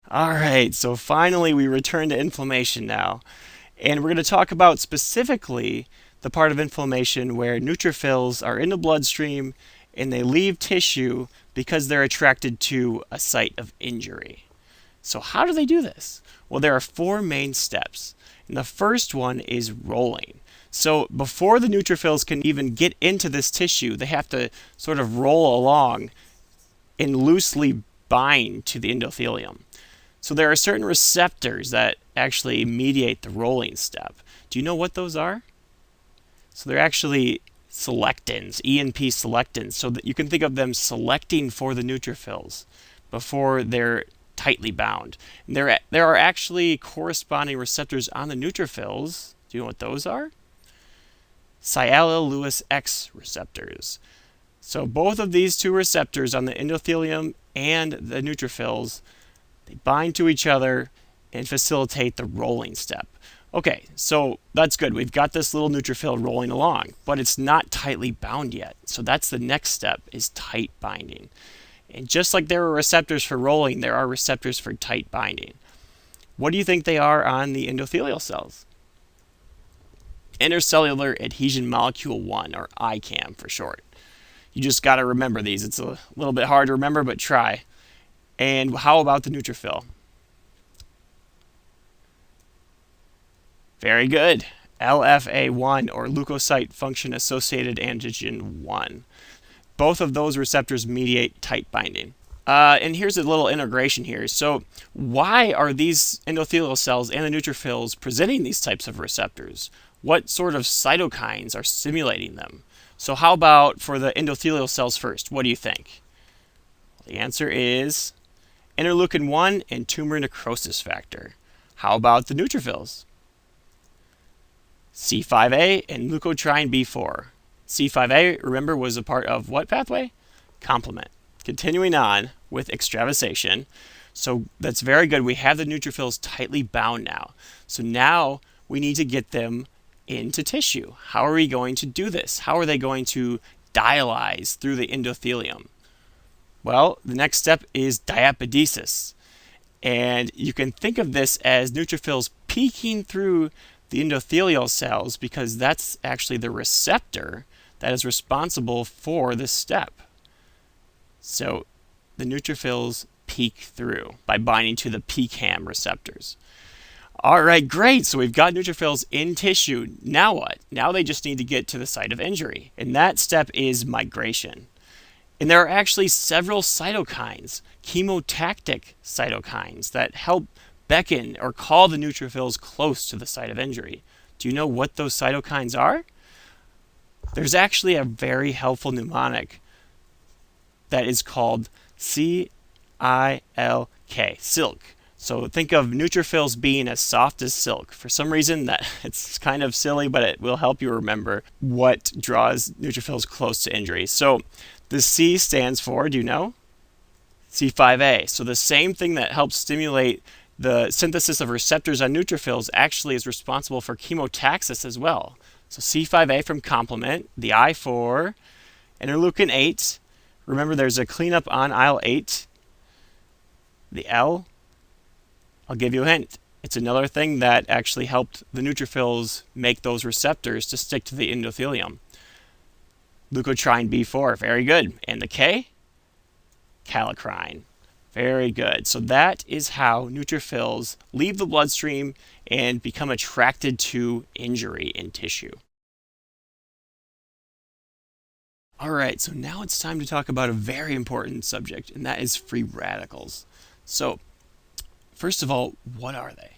All right, so finally we return to inflammation now. And we're going to talk about specifically the part of inflammation where neutrophils are in the bloodstream and they leave tissue because they're attracted to a site of injury. So, how do they do this? Well, there are four main steps. And the first one is rolling. So, before the neutrophils can even get into this tissue, they have to sort of roll along and loosely bind to the endothelium. So there are certain receptors that actually mediate the rolling step. Do you know what those are? So they're actually selectins, ENP selectins, so that you can think of them selecting for the neutrophils before they're tightly bound. And there are actually corresponding receptors on the neutrophils. Do you know what those are? Sialyl-Lewis X receptors. So both of these two receptors on the endothelium and the neutrophils, they bind to each other and facilitate the rolling step. Okay, so that's good. We've got this little neutrophil rolling along, but it's not tightly bound yet. So that's the next step, is tight binding. And just like there are receptors for rolling, there are receptors for tight binding. What do you think they are on the endothelial cells? Intercellular adhesion molecule 1, or ICAM for short. You just got to remember these. It's a little bit hard to remember, but try. And how about the neutrophil? Very good. LFA1, or leukocyte function associated antigen 1. Both of those receptors mediate tight binding. And here's a little integration here. So why are these endothelial cells and the neutrophils presenting these types of receptors? What sort of cytokines are stimulating them? So how about for the endothelial cells first? What do you think? The answer is interleukin 1 and tumor necrosis factor. How about the neutrophils? C5a and leukotriene B4. C5a, remember, was a part of what pathway? Complement. Continuing on with extravasation. So that's very good. We have the neutrophils tightly bound now. So now we need to get them into tissue. How are we going to do this? How are they going to dialyze through the endothelium? Well, the next step is diapedesis. And you can think of this as neutrophils peeking through the endothelial cells because that's actually the receptor that is responsible for this step. So the neutrophils peek through by binding to the PCAM receptors. All right, great. So we've got neutrophils in tissue. Now what? Now they just need to get to the site of injury. And that step is migration. And there are actually several cytokines, chemotactic cytokines, that help beckon or call the neutrophils close to the site of injury. Do you know what those cytokines are? There's actually a very helpful mnemonic that is called CILK, silk. So think of neutrophils being as soft as silk. For some reason, that it's kind of silly, but it will help you remember what draws neutrophils close to injury. So the C stands for, do you know? C5a. So the same thing that helps stimulate the synthesis of receptors on neutrophils actually is responsible for chemotaxis as well. So C5a from complement, the I for interleukin 8. Remember, there's a cleanup on IL-8. The L, I'll give you a hint. It's another thing that actually helped the neutrophils make those receptors to stick to the endothelium. Leukotriene B4, very good. And the K? Kallikrein. Very good. So that is how neutrophils leave the bloodstream and become attracted to injury in tissue. All right, so now it's time to talk about a very important subject, and that is free radicals. So, first of all, what are they?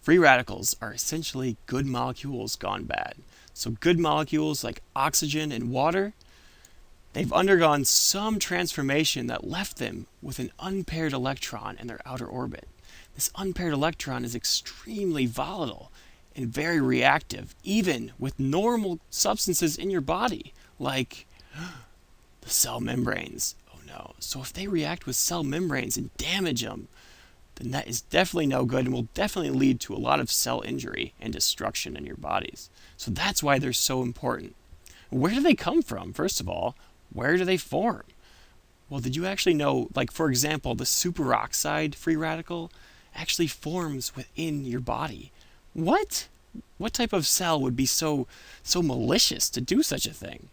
Free radicals are essentially good molecules gone bad. So good molecules like oxygen and water, they've undergone some transformation that left them with an unpaired electron in their outer orbit. This unpaired electron is extremely volatile and very reactive, even with normal substances in your body, like the cell membranes. Oh no. So if they react with cell membranes and damage them, then that is definitely no good and will definitely lead to a lot of cell injury and destruction in your bodies. So that's why they're so important. Where do they come from, first of all? Where do they form? Well, did you actually know, like for example, the superoxide free radical actually forms within your body? What? What type of cell would be so malicious to do such a thing?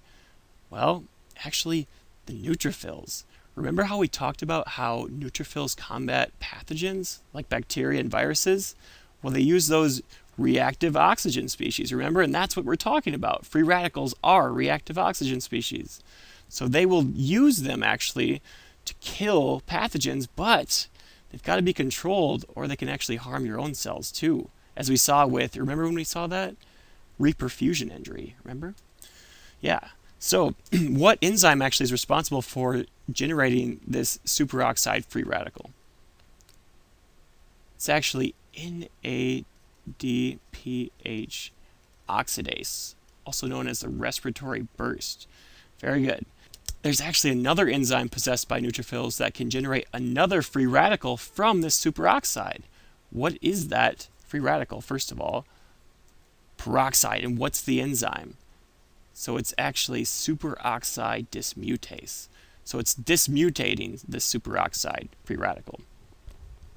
Well, actually, the neutrophils. Remember how we talked about how neutrophils combat pathogens like bacteria and viruses? Well, they use those reactive oxygen species, remember? And that's what we're talking about. Free radicals are reactive oxygen species. So they will use them actually to kill pathogens, but they've got to be controlled or they can actually harm your own cells too. As we saw with, remember when we saw that? Reperfusion injury, remember? Yeah. So what enzyme actually is responsible for generating this superoxide free radical? It's actually NADPH oxidase, also known as the respiratory burst. Very good. There's actually another enzyme possessed by neutrophils that can generate another free radical from this superoxide. What is that free radical, first of all? Peroxide. And what's the enzyme? So it's actually superoxide dismutase. So it's dismutating this superoxide free radical.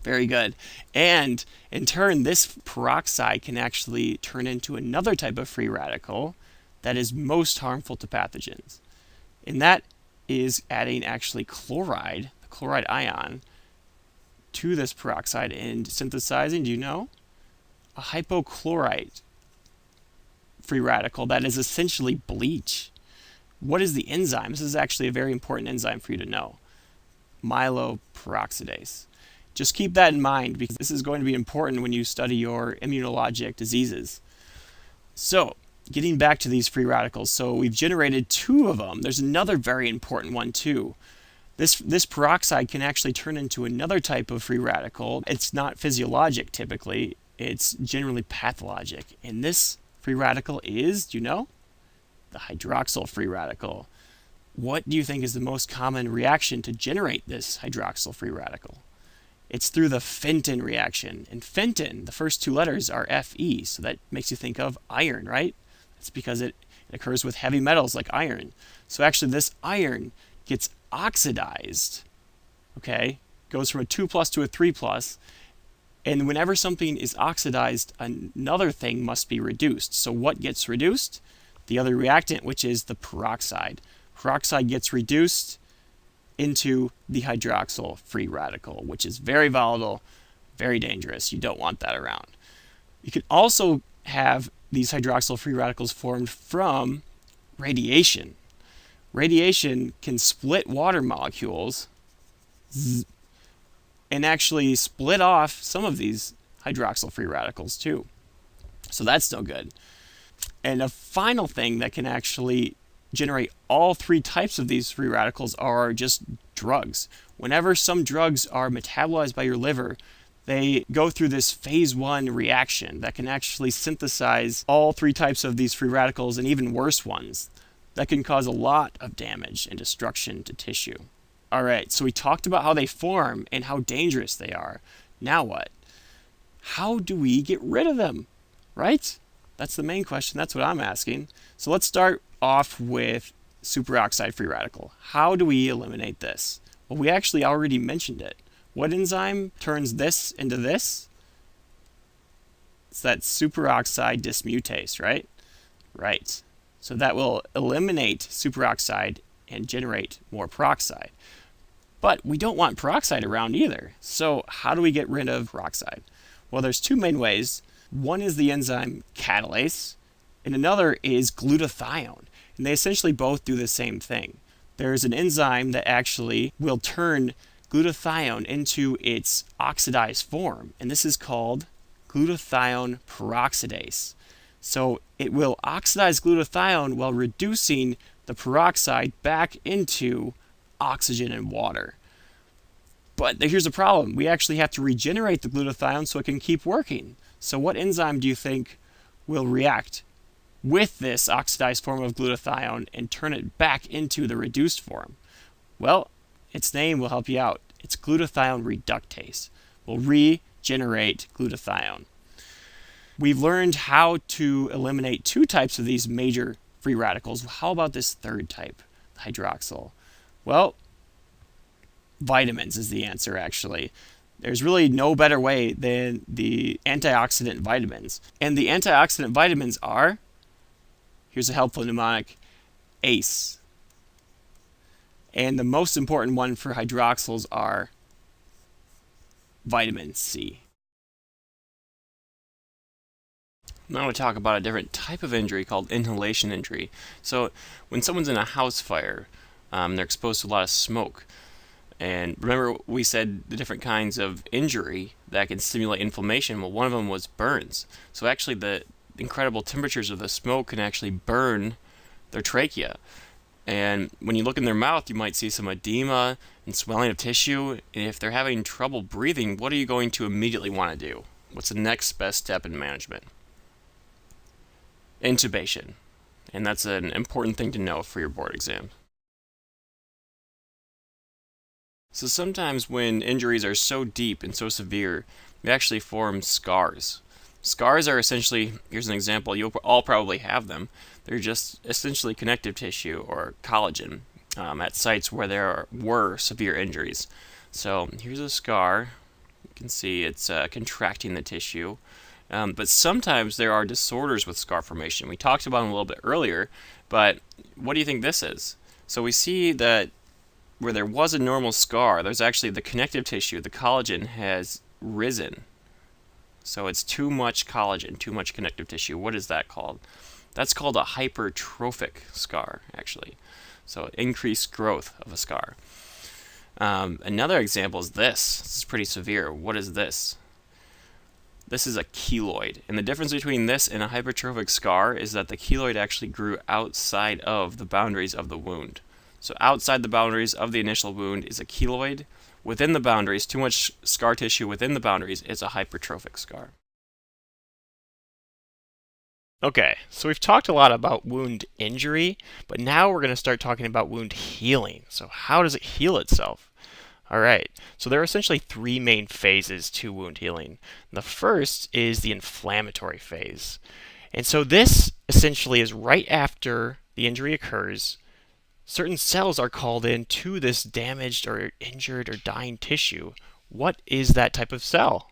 Very good. And in turn, this peroxide can actually turn into another type of free radical that is most harmful to pathogens. And that is adding actually chloride, the chloride ion, to this peroxide and synthesizing, do you know? A hypochlorite free radical that is essentially bleach. What is the enzyme? This is actually a very important enzyme for you to know. Myeloperoxidase. Just keep that in mind because this is going to be important when you study your immunologic diseases. So, getting back to these free radicals, so we've generated two of them. There's another very important one too. This peroxide can actually turn into another type of free radical. It's not physiologic typically, it's generally pathologic. And this free radical is, do you know? The hydroxyl free radical. What do you think is the most common reaction to generate this hydroxyl free radical? It's through the Fenton reaction. And Fenton, the first two letters are Fe, so that makes you think of iron, right? It's because it occurs with heavy metals like iron. So actually this iron gets oxidized, okay? Goes from a 2+ to a 3+. And whenever something is oxidized, another thing must be reduced. So what gets reduced? The other reactant, which is the peroxide. Peroxide gets reduced into the hydroxyl free radical, which is very volatile, very dangerous. You don't want that around. You could also have these hydroxyl free radicals formed from radiation. Radiation can split water molecules and actually split off some of these hydroxyl free radicals too. So that's no good. And a final thing that can actually generate all three types of these free radicals are just drugs. Whenever some drugs are metabolized by your liver, they go through this phase 1 reaction that can actually synthesize all three types of these free radicals and even worse ones that can cause a lot of damage and destruction to tissue. All right, so we talked about how they form and how dangerous they are. Now what? How do we get rid of them, right? That's the main question. That's what I'm asking. So let's start off with superoxide free radical. How do we eliminate this? Well, we actually already mentioned it. What enzyme turns this into this? It's that superoxide dismutase, right? Right. So that will eliminate superoxide and generate more peroxide. But we don't want peroxide around either. So how do we get rid of peroxide? Well, there's two main ways. One is the enzyme catalase, and another is glutathione. And they essentially both do the same thing. There's an enzyme that actually will turn glutathione into its oxidized form, and this is called glutathione peroxidase. So it will oxidize glutathione while reducing the peroxide back into oxygen and water. But here's the problem. We actually have to regenerate the glutathione so it can keep working. So what enzyme do you think will react with this oxidized form of glutathione and turn it back into the reduced form? Well, its name will help you out. It's glutathione reductase. We'll regenerate glutathione. We've learned how to eliminate two types of these major free radicals. How about this third type, hydroxyl? Well, Vitamins is the answer, actually. There's really no better way than the antioxidant vitamins. And the antioxidant vitamins are, here's a helpful mnemonic, ACE. And the most important one for hydroxyls are vitamin C. Now I want to talk about a different type of injury called inhalation injury. So when someone's in a house fire, they're exposed to a lot of smoke. And remember, we said the different kinds of injury that can stimulate inflammation. Well, one of them was burns. So actually, the incredible temperatures of the smoke can actually burn their trachea. And when you look in their mouth, you might see some edema and swelling of tissue. And if they're having trouble breathing, what are you going to immediately want to do? What's the next best step in management? Intubation. And that's an important thing to know for your board exam. So sometimes when injuries are so deep and so severe, they actually form scars. Scars are essentially, here's an example, you'll all probably have them. They're just essentially connective tissue or collagen at sites where there were severe injuries. So here's a scar. You can see it's contracting the tissue. But sometimes there are disorders with scar formation. We talked about them a little bit earlier, but what do you think this is? So we see that where there was a normal scar, there's actually the connective tissue, the collagen has risen. So it's too much collagen, too much connective tissue. What is that called? That's called a hypertrophic scar, actually. So increased growth of a scar. Another example is this. This is pretty severe. What is this? This is a keloid. And the difference between this and a hypertrophic scar is that the keloid actually grew outside of the boundaries of the wound. So outside the boundaries of the initial wound is a keloid. Within the boundaries, too much scar tissue within the boundaries is a hypertrophic scar. Okay, so we've talked a lot about wound injury, but now we're going to start talking about wound healing. So how does it heal itself? All right, so there are essentially three main phases to wound healing. The first is the inflammatory phase. And so this essentially is right after the injury occurs. Certain cells are called in to this damaged or injured or dying tissue. What is that type of cell?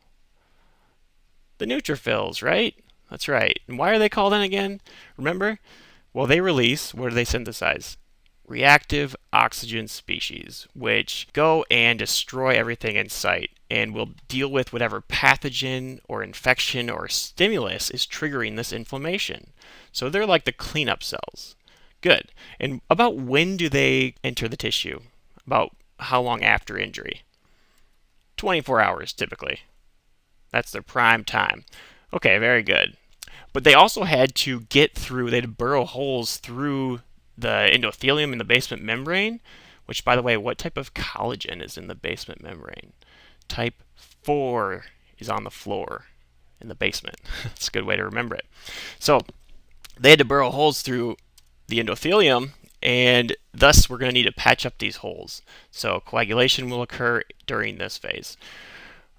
The neutrophils, right? That's right. And why are they called in again? Remember? Well, they release, what do they synthesize? Reactive oxygen species, which go and destroy everything in sight and will deal with whatever pathogen or infection or stimulus is triggering this inflammation. So they're like the cleanup cells. Good. And about when do they enter the tissue? About how long after injury? 24 hours typically. That's their prime time. Okay, very good. But they also had to get through, they had to burrow holes through the endothelium in the basement membrane, which, by the way, what type of collagen is in the basement membrane? Type 4 is on the floor in the basement. That's a good way to remember it. So they had to burrow holes through the endothelium, and thus we're going to need to patch up these holes. So coagulation will occur during this phase.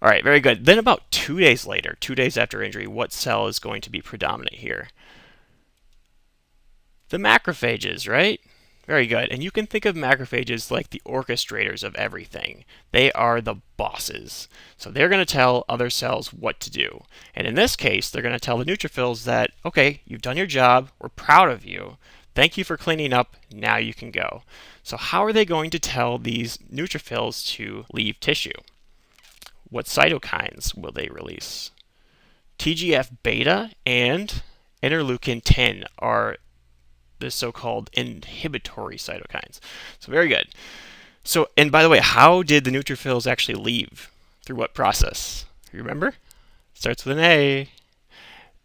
All right, very good. Then about 2 days later, 2 days after injury, what cell is going to be predominant here? The macrophages, right? Very good. And you can think of macrophages like the orchestrators of everything. They are the bosses. So they're going to tell other cells what to do. And in this case, they're going to tell the neutrophils that, okay, you've done your job. We're proud of you. Thank you for cleaning up. Now you can go. So how are they going to tell these neutrophils to leave tissue? What cytokines will they release? TGF-beta and interleukin-10 are the so-called inhibitory cytokines. So very good. So, and by the way, how did the neutrophils actually leave? Through what process? You remember? Starts with an A.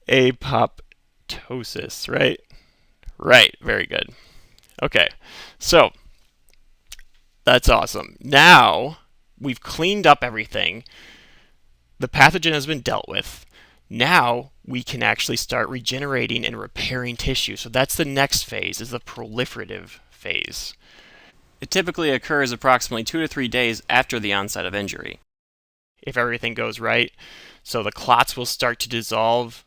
Apoptosis, right? Right, very good. Okay, so that's awesome. Now we've cleaned up everything. The pathogen has been dealt with. Now we can actually start regenerating and repairing tissue. So that's the next phase, is the proliferative phase. It typically occurs approximately 2 to 3 days after the onset of injury, if everything goes right. So the clots will start to dissolve,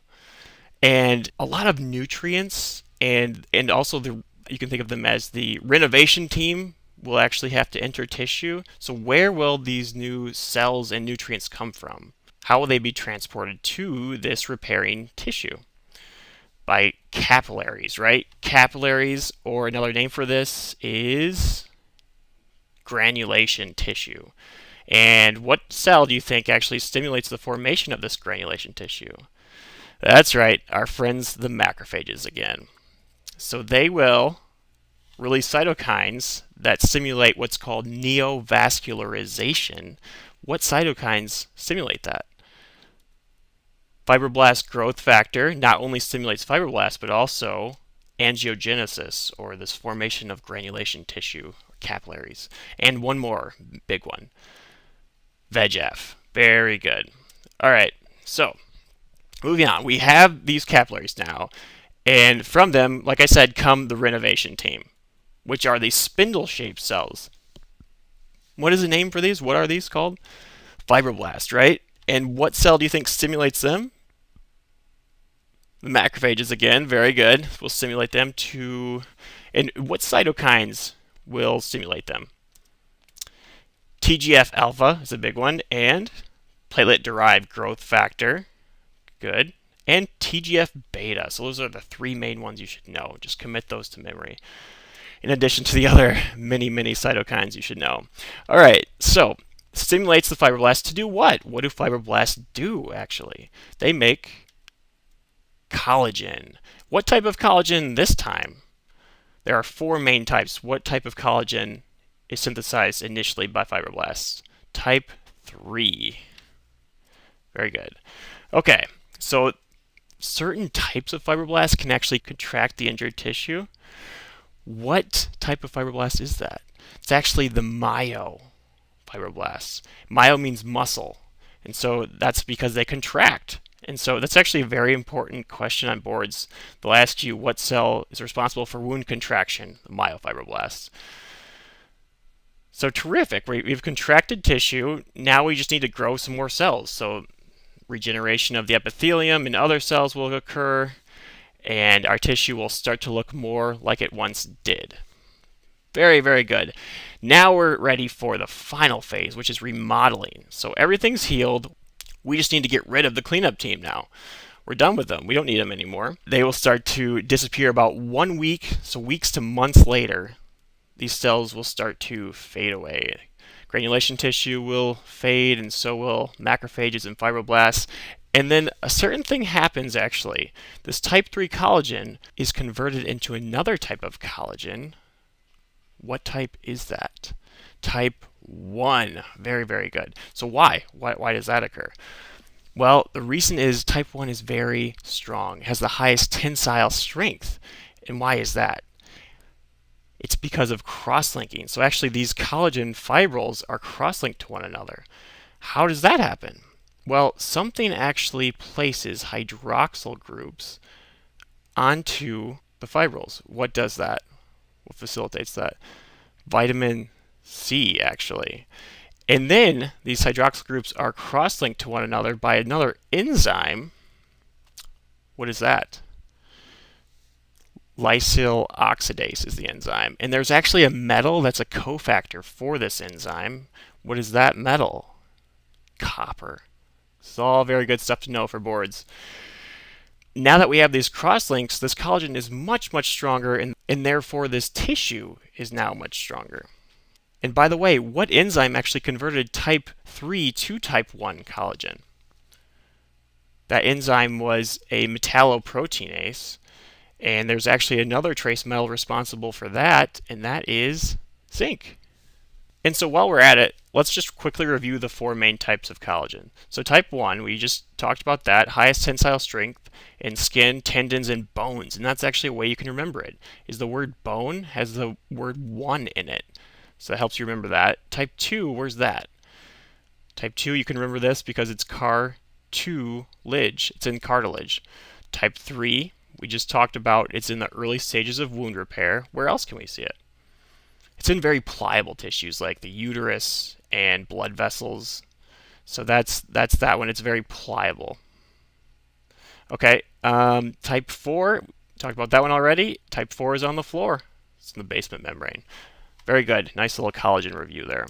and a lot of nutrients and also you can think of them as the renovation team will actually have to enter tissue. So where will these new cells and nutrients come from? How will they be transported to this repairing tissue? By capillaries, right? Capillaries, or another name for this is granulation tissue. And what cell do you think actually stimulates the formation of this granulation tissue? That's right, our friends the macrophages again. So they will release cytokines that stimulate what's called neovascularization. What cytokines stimulate that? Fibroblast growth factor not only stimulates fibroblasts but also angiogenesis, or this formation of granulation tissue, or capillaries. And one more big one, VEGF. Very good. All right, so moving on. We have these capillaries now, and from them, like I said, come the renovation team, which are these spindle-shaped cells. What is the name for these? What are these called? Fibroblasts, right? And what cell do you think stimulates them? The macrophages again, very good. We'll stimulate them to... And what cytokines will stimulate them? TGF alpha is a big one, and platelet-derived growth factor, good, and TGF beta. So those are the three main ones you should know. Just commit those to memory, in addition to the other many cytokines you should know. All right, so stimulates the fibroblasts to do what? What do fibroblasts do, actually? They make collagen. What type of collagen this time? There are four main types. What type of collagen is synthesized initially by fibroblasts? Type 3. Very good. Okay, so certain types of fibroblasts can actually contract the injured tissue. What type of fibroblast is that? It's actually the myofibroblasts. Myo means muscle, and so that's because they contract. And so that's actually a very important question on boards. They'll ask you what cell is responsible for wound contraction, the myofibroblasts. So terrific. We've contracted tissue. Now we just need to grow some more cells. So regeneration of the epithelium and other cells will occur, and our tissue will start to look more like it once did. Very good. Now we're ready for the final phase, which is remodeling. So everything's healed. We just need to get rid of the cleanup team now. We're done with them. We don't need them anymore. They will start to disappear about 1 week, so weeks to months later. These cells will start to fade away. Granulation tissue will fade, and so will macrophages and fibroblasts. And then a certain thing happens, actually. This type 3 collagen is converted into another type of collagen. What type is that? Type 1. Very good. So why? Why does that occur? Well, the reason is type 1 is very strong. It has the highest tensile strength. And why is that? It's because of cross-linking. So actually these collagen fibrils are cross-linked to one another. How does that happen? Well, something actually places hydroxyl groups onto the fibrils. What does that? What facilitates that? Vitamin C, actually. And then these hydroxyl groups are cross-linked to one another by another enzyme. What is that? Lysyl oxidase is the enzyme. And there's actually a metal that's a cofactor for this enzyme. What is that metal? Copper. This is all very good stuff to know for boards. Now that we have these cross-links, this collagen is much stronger, and therefore this tissue is now much stronger. And by the way, what enzyme actually converted type 3 to type 1 collagen? That enzyme was a metalloproteinase, and there's actually another trace metal responsible for that, and that is zinc. And so while we're at it, let's just quickly review the four main types of collagen. So type 1, we just talked about that, highest tensile strength in skin, tendons, and bones. And that's actually a way you can remember it, is the word bone has the word 1 in it. So that helps you remember that. Type 2, where's that? Type 2, you can remember this because it's cartilage. It's in cartilage. Type 3, we just talked about, it's in the early stages of wound repair. Where else can we see it? It's in very pliable tissues like the uterus and blood vessels. So that's that one. It's very pliable. Okay, type 4, talked about that one already. Type 4 is on the floor. It's in the basement membrane. Very good. Nice little collagen review there.